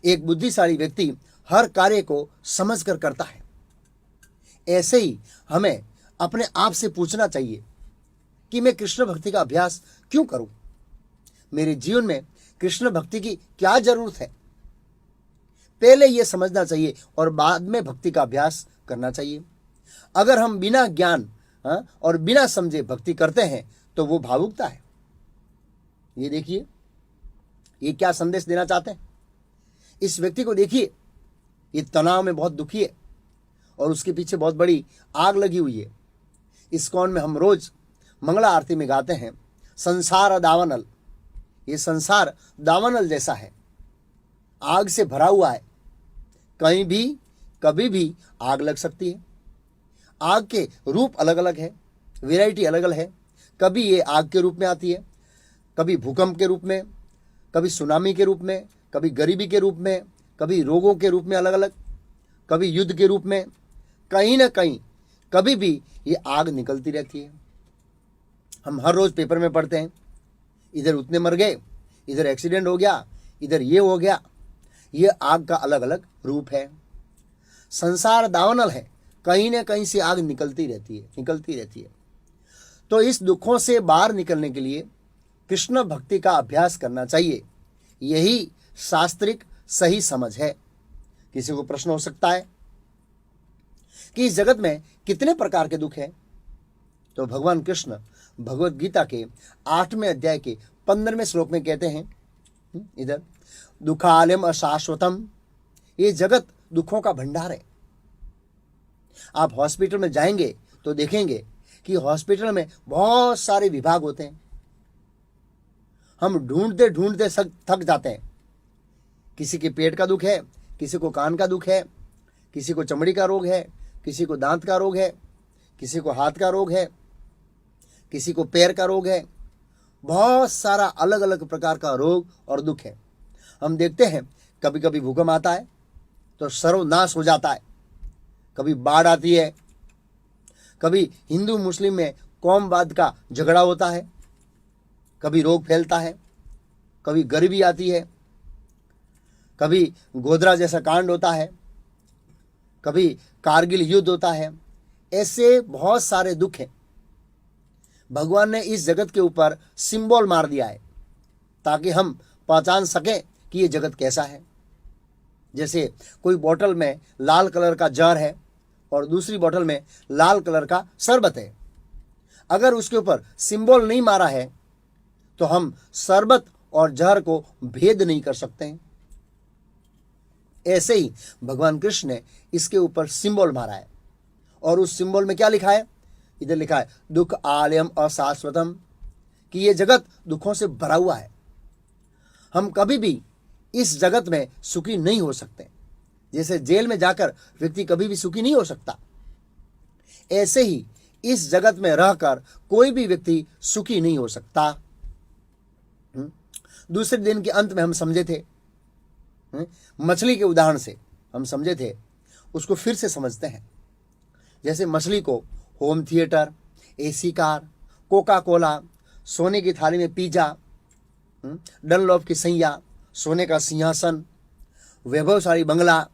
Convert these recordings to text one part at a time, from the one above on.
एक बुद्धिशाली व्यक्ति हर कार्य को समझकर करता है। ऐसे ही हमें अपने आप से पूछना चाहिए कि मैं कृष्ण भक्ति का अभ्यास क्यों करूं? मेरे जीवन में कृष्ण भक्ति की क्या जरूरत है? पहले यह समझना चाहिए और बाद में भक्ति का अभ्यास करना चाहिए। अगर हम बिना ज्ञान और बिना समझे भक्ति करते हैं तो वो भावुकता है। ये देखिए, ये क्या संदेश देना चाहते हैं। इस व्यक्ति को देखिए, ये तनाव में बहुत दुखी है और उसके पीछे बहुत बड़ी आग लगी हुई है। इस्कॉन में हम रोज मंगला आरती में गाते हैं, संसार दावानल। ये संसार दावानल जैसा है, आग से भरा हुआ है। कहीं भी कभी भी आग लग सकती है। आग के रूप अलग अलग है, वैरायटी अलग अलग है। कभी ये आग के रूप में आती है, कभी भूकंप के रूप में, कभी सुनामी के रूप में, कभी गरीबी के रूप में, कभी रोगों के रूप में अलग अलग, कभी युद्ध के रूप में। कहीं ना कहीं कभी भी ये आग निकलती रहती है। हम हर रोज पेपर में पढ़ते हैं, इधर उतने मर गए, इधर एक्सीडेंट हो गया, इधर ये हो गया। ये आग का अलग अलग रूप है। संसार दावानल है, कहीं ना कहीं से आग निकलती रहती है। तो इस दुखों से बाहर निकलने के लिए कृष्ण भक्ति का अभ्यास करना चाहिए। यही शास्त्रिक सही समझ है। किसी को प्रश्न हो सकता है कि इस जगत में कितने प्रकार के दुख हैं? तो भगवान कृष्ण भगवत गीता के 8वें अध्याय के 15वें श्लोक में कहते हैं, इधर, दुखालयम अशाश्वतम। ये जगत दुखों का भंडार है। आप हॉस्पिटल में जाएंगे तो देखेंगे कि हॉस्पिटल में बहुत सारे विभाग होते हैं। हम ढूंढते ढूंढते थक जाते हैं। किसी के पेट का दुख है, किसी को कान का दुख है, किसी को चमड़ी का रोग है, किसी को दांत का रोग है, किसी को हाथ का रोग है, किसी को पैर का रोग है। बहुत सारा अलग अलग प्रकार का रोग और दुख है। हम देखते हैं कभी कभी भूकंप आता है तो सर्वनाश हो जाता है, कभी बाढ़ आती है, कभी हिंदू मुस्लिम में कौमवाद का झगड़ा होता है, कभी रोग फैलता है, कभी गरीबी आती है, कभी गोधरा जैसा कांड होता है, कभी कारगिल युद्ध होता है। ऐसे बहुत सारे दुख हैं। भगवान ने इस जगत के ऊपर सिंबल मार दिया है ताकि हम पहचान सकें कि ये जगत कैसा है। जैसे कोई बोतल में लाल कलर का जार है और दूसरी बोतल में लाल कलर का शरबत है। अगर उसके ऊपर सिंबल नहीं मारा है तो हम शरबत और जहर को भेद नहीं कर सकते हैं। ऐसे ही भगवान कृष्ण ने इसके ऊपर सिंबल मारा है और उस सिंबल में क्या लिखा है? इधर लिखा है दुख आलयम अशाश्वतम, कि ये जगत दुखों से भरा हुआ है। हम कभी भी इस जगत में सुखी नहीं हो सकते। जैसे जेल में जाकर व्यक्ति कभी भी सुखी नहीं हो सकता, ऐसे ही इस जगत में रहकर कोई भी व्यक्ति सुखी नहीं हो सकता। दूसरे दिन के अंत में हम समझे थे, मछली के उदाहरण से हम समझे थे, उसको फिर से समझते हैं। जैसे मछली को home theatre, AC car, Coca Cola, सोने की थाली में पिज्जा, डनलॉप की सैया, सोने का सिंहासन, वैभवशाली बंगला,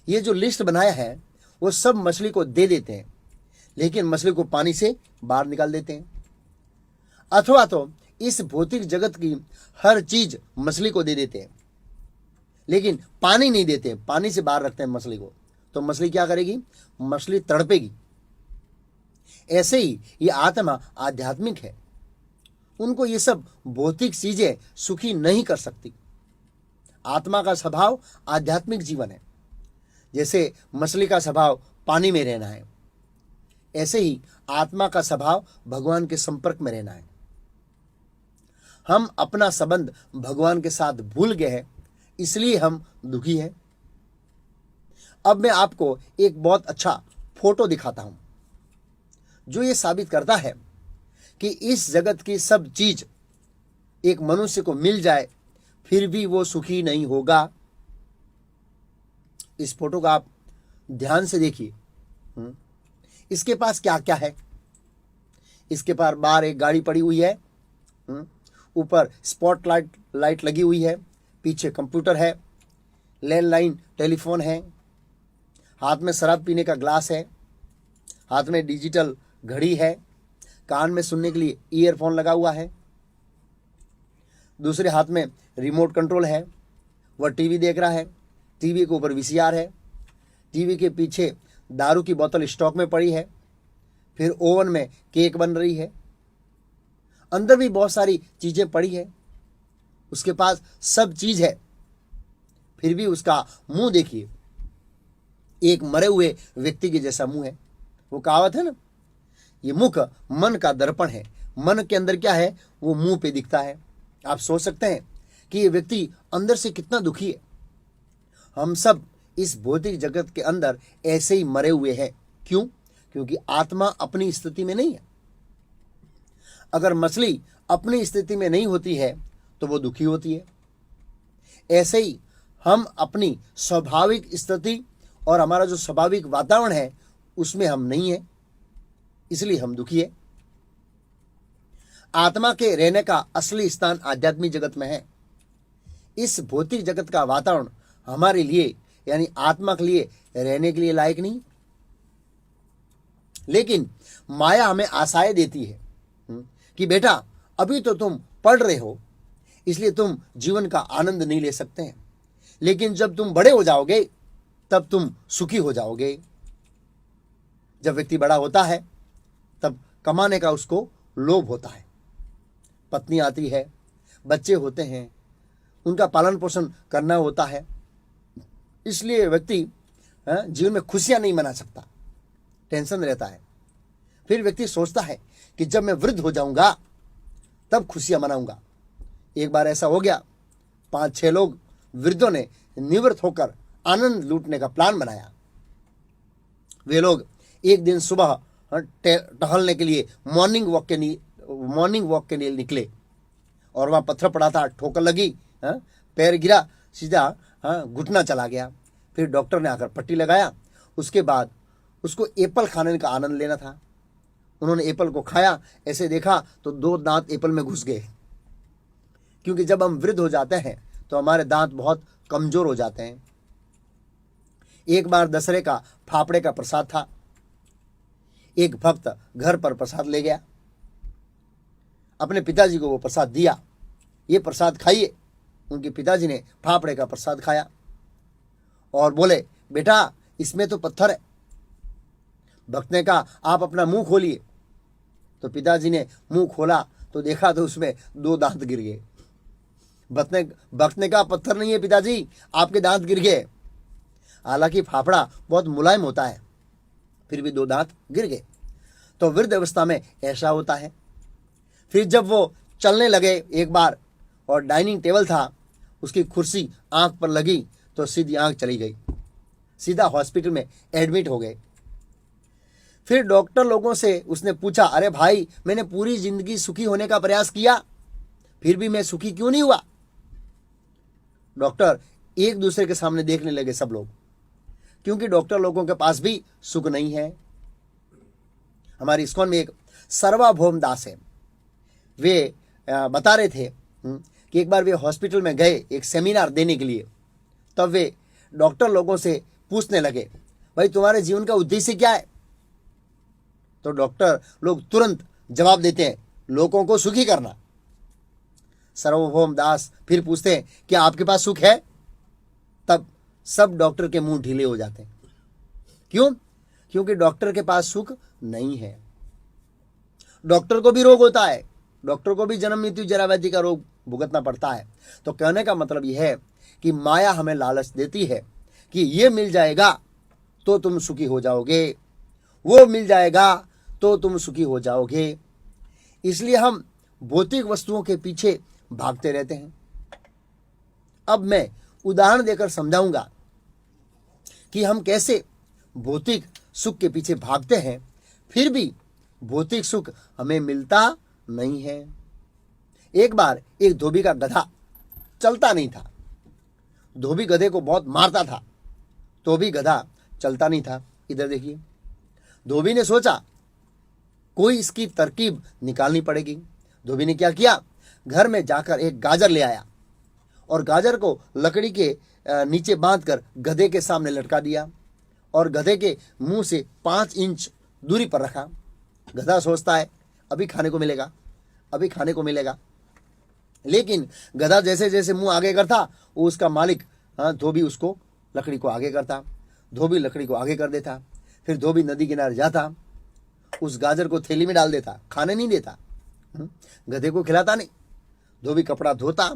ये जो लिस्ट बनाया है वो सब मछली को दे देते हैं, लेकिन मछली को पानी से बाहर निकाल देते हैं। अथवा तो इस भौतिक जगत की हर चीज मछली को दे देते हैं, लेकिन पानी नहीं देते, पानी से बाहर रखते हैं मछली को। तो मछली क्या करेगी? मछली तड़पेगी। ऐसे ही ये आत्मा आध्यात्मिक है। उनको ये सब भौतिक चीजें सुखी नहीं कर सकती। आत्मा का स्वभाव आध्यात्मिक जीवन है। जैसे मछली का स्वभाव पानी में रहना है, ऐसे ही आत्मा का स्वभाव भगवान के संपर्क में रहना है। हम अपना संबंध भगवान के साथ भूल गए हैं, इसलिए हम दुखी हैं। अब मैं आपको एक बहुत अच्छा फोटो दिखाता हूं जो ये साबित करता है कि इस जगत की सब चीज एक मनुष्य को मिल जाए फिर भी वो सुखी नहीं होगा। इस फोटो का आप ध्यान से देखिए। इसके पास क्या क्या है? इसके पास बाहर एक गाड़ी पड़ी हुई है, ऊपर स्पॉटलाइट लगी हुई है, पीछे कंप्यूटर है, लैंडलाइन टेलीफोन है, हाथ में शराब पीने का ग्लास है, हाथ में डिजिटल घड़ी है, कान में सुनने के लिए ईयरफोन लगा हुआ है, दूसरे हाथ में रिमोट कंट्रोल है, वह टीवी देख रहा है, टीवी के ऊपर वीसीआर है, टीवी के पीछे दारू की बोतल स्टॉक में पड़ी है, फिर ओवन में केक बन रही है, अंदर भी बहुत सारी चीजें पड़ी है, उसके पास सब चीज है, फिर भी उसका मुंह देखिए, एक मरे हुए व्यक्ति के जैसा मुंह है। वो कहावत है ना, ये मुख मन का दर्पण है, मन के अंदर क्या है वो मुंह पे दिखता है। आप सोच सकते हैं कि ये व्यक्ति अंदर से कितना दुखी है। हम सब इस भौतिक जगत के अंदर ऐसे ही मरे हुए हैं। क्यों? क्योंकि आत्मा अपनी स्थिति में नहीं है। अगर मछली अपनी स्थिति में नहीं होती है तो वो दुखी होती है। ऐसे ही हम अपनी स्वाभाविक स्थिति और हमारा जो स्वाभाविक वातावरण है उसमें हम नहीं है, इसलिए हम दुखी है। आत्मा के रहने का असली स्थान आध्यात्मिक जगत में है। इस भौतिक जगत का वातावरण हमारे लिए यानी आत्मा के लिए रहने के लिए लायक नहीं। लेकिन माया हमें आशाएं देती है कि बेटा अभी तो तुम पढ़ रहे हो, इसलिए तुम जीवन का आनंद नहीं ले सकते हैं, लेकिन जब तुम बड़े हो जाओगे तब तुम सुखी हो जाओगे। जब व्यक्ति बड़ा होता है तब कमाने का उसको लोभ होता है, पत्नी आती है, बच्चे होते हैं, उनका पालन पोषण करना होता है, इसलिए व्यक्ति जीवन में खुशियां नहीं मना सकता, टेंशन रहता है। फिर व्यक्ति सोचता है कि जब मैं वृद्ध हो जाऊंगा तब खुशियां मनाऊंगा। एक बार ऐसा हो गया, 5-6 लोग वृद्धों ने निवृत्त होकर आनंद लूटने का प्लान बनाया। वे लोग एक दिन सुबह टहलने के लिए मॉर्निंग वॉक के लिए निकले और वहां पत्थर पड़ा था, ठोकर लगी, पैर गिरा, सीधा घुटना चला गया। फिर डॉक्टर ने आकर पट्टी लगाया। उसके बाद उसको एप्पल खाने का आनंद लेना था। उन्होंने एप्पल को खाया, ऐसे देखा तो 2 दांत एप्पल में घुस गए। क्योंकि जब हम वृद्ध हो जाते हैं तो हमारे दांत बहुत कमजोर हो जाते हैं। एक बार दशहरे का फाफड़े का प्रसाद था। एक भक्त घर पर प्रसाद ले गया, अपने पिताजी को वो प्रसाद दिया, ये प्रसाद खाइए। उनके पिताजी ने फाफड़े का प्रसाद खाया और बोले, बेटा इसमें तो पत्थर है। भक्त ने कहा, आप अपना मुंह खोलिए। तो पिताजी ने मुंह खोला तो देखा तो उसमें 2 दांत गिर गए। भक्त ने कहा, पत्थर नहीं है पिताजी, आपके दांत गिर गए। हालांकि फाफड़ा बहुत मुलायम होता है, फिर भी 2 दांत गिर गए। तो वृद्ध अवस्था में ऐसा होता है। फिर जब वो चलने लगे एक बार और डाइनिंग टेबल था, उसकी कुर्सी आंख पर लगी तो सीधी आंख चली गई, सीधा हॉस्पिटल में एडमिट हो गए। फिर डॉक्टर लोगों से उसने पूछा, अरे भाई मैंने पूरी जिंदगी सुखी होने का प्रयास किया, फिर भी मैं सुखी क्यों नहीं हुआ? डॉक्टर एक दूसरे के सामने देखने लगे सब लोग, क्योंकि डॉक्टर लोगों के पास भी सुख नहीं है। हमारी इस्कॉन में एक सर्वभौम दास है, वे बता रहे थे कि एक बार वे हॉस्पिटल में गए एक सेमिनार देने के लिए। तब वे डॉक्टर लोगों से पूछने लगे, भाई तुम्हारे जीवन का उद्देश्य क्या है? तो डॉक्टर लोग तुरंत जवाब देते हैं, लोगों को सुखी करना। सर्वभौम दास फिर पूछते हैं, क्या आपके पास सुख है? तब सब डॉक्टर के मुंह ढीले हो जाते हैं। क्यों? क्योंकि डॉक्टर के पास सुख नहीं है। डॉक्टर को भी रोग होता है, डॉक्टर को भी जन्म मृत्यु जरा व्याधि का रोग भुगतना पड़ता है। तो कहने का मतलब यह है कि माया हमें लालच देती है कि ये मिल जाएगा तो तुम सुखी हो जाओगे, वो मिल जाएगा तो तुम सुखी हो जाओगे। इसलिए हम भौतिक वस्तुओं के पीछे भागते रहते हैं। अब मैं उदाहरण देकर समझाऊंगा कि हम कैसे भौतिक सुख के पीछे भागते हैं, फिर भी भौतिक सुख हमें मिलता नहीं है। एक बार एक धोबी का गधा चलता नहीं था। धोबी गधे को बहुत मारता था, तो भी गधा चलता नहीं था। इधर देखिए, धोबी ने सोचा कोई इसकी तरकीब निकालनी पड़ेगी। धोबी ने क्या किया, घर में जाकर एक गाजर ले आया और गाजर को लकड़ी के नीचे बांधकर गधे के सामने लटका दिया और गधे के मुंह से 5 इंच दूरी पर रखा। गधा सोचता है अभी खाने को मिलेगा, अभी खाने को मिलेगा। लेकिन गधा जैसे जैसे मुंह आगे करता, वो उसका मालिक धोबी उसको लकड़ी को आगे करता, धोबी लकड़ी को आगे कर देता। फिर धोबी नदी किनारे जाता, उस गाजर को थैली में डाल देता, खाने नहीं देता, गधे को खिलाता नहीं। धोबी कपड़ा धोता,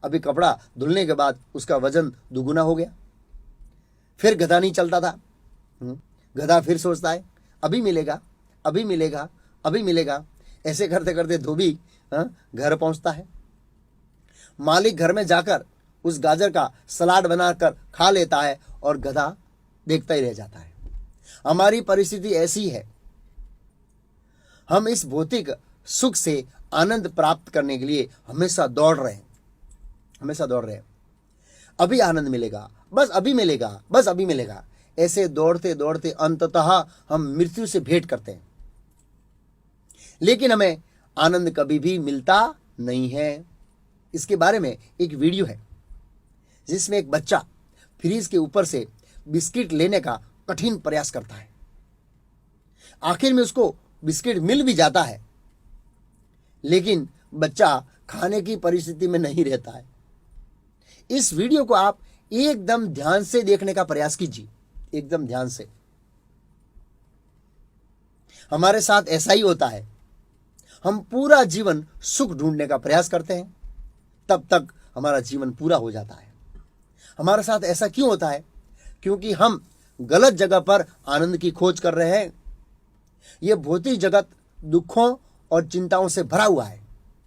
अभी कपड़ा धुलने के बाद उसका वजन दुगुना हो गया। फिर गधा नहीं चलता था। गधा फिर सोचता है अभी मिलेगा, अभी मिलेगा, अभी मिलेगा। ऐसे करते करते धोबी घर पहुंचता है। मालिक घर में जाकर उस गाजर का सलाद बनाकर खा लेता है और गधा देखता ही रह जाता है। हमारी परिस्थिति ऐसी है, हम इस भौतिक सुख से आनंद प्राप्त करने के लिए हमेशा दौड़ रहे हैं, हमेशा दौड़ रहे हैं। अभी आनंद मिलेगा, बस अभी मिलेगा, बस अभी मिलेगा। ऐसे दौड़ते दौड़ते अंततः हम मृत्यु से भेंट करते हैं, लेकिन हमें आनंद कभी भी मिलता नहीं है। इसके बारे में एक वीडियो है जिसमें एक बच्चा फ्रीज के ऊपर से बिस्किट लेने का कठिन प्रयास करता है। आखिर में उसको बिस्किट मिल भी जाता है, लेकिन बच्चा खाने की परिस्थिति में नहीं रहता है। इस वीडियो को आप एकदम ध्यान से देखने का प्रयास कीजिए, एकदम ध्यान से। हमारे साथ ऐसा ही होता है। हम पूरा जीवन सुख ढूंढने का प्रयास करते हैं, तब तक हमारा जीवन पूरा हो जाता है। हमारे साथ ऐसा क्यों होता है? क्योंकि हम गलत जगह पर आनंद की खोज कर रहे हैं। यह भौतिक जगत दुखों और चिंताओं से भरा हुआ है।